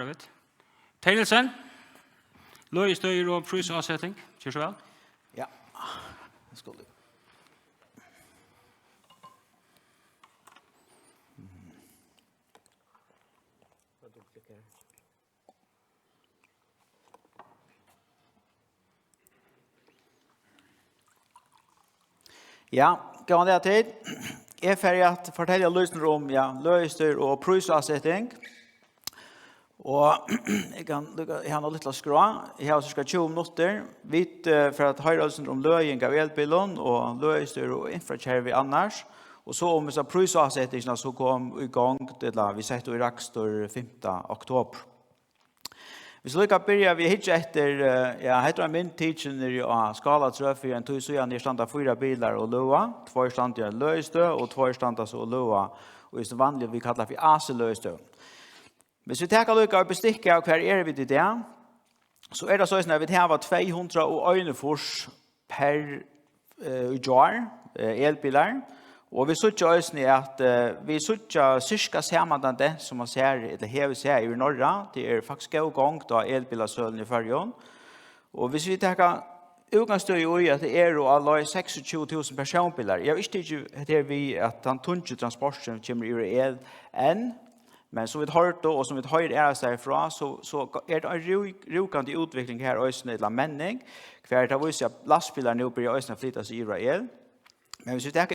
Vet. Tegnelsen. Løyestøyer og prisavsetting. Kjør så vel. Ja, skål. Ja, gå an det tid. Jeg er ferdig at fortelle løsninger om løyestøyer og prisavsetting. Og jeg har noe litt å skra. Jeg har cirka 20 minutter. Vi for at høre oss om løying av elbilen og løystyr og infrakjærvi annars. Og så om vi prisavsettingene så kom i gang til vi setter i Rakstor 5. oktober. Vi skal lykke begynne, vi hittar etter, heter min teacher av skala trøffer, en tog så gjerne standa 4 biler og løa, 2 standa løystø og 2 standa så løa, og det vanlige vi kallar for aseløystø. Hvis vi tar lykke og bestikker av hver vi til det, så det sånn at vi har 201 fors per jar elbiler, og vi sørger også at vi sørger cirka saman det som man ser, eller her vi ser i Norra, det faktisk god gang da elbilersølen i Førjøen. Og hvis vi tar utgangsstøy i at det jo alle 26 000 personbiler, jeg visste ikke det vi at han tunge transporten kommer i el enn, men som vi har hørt og som vi hører derfra, så det en rukande utvikling her også i menning, hver det viser at lastbiler nå blir også flyttet i el. Men hvis vi tar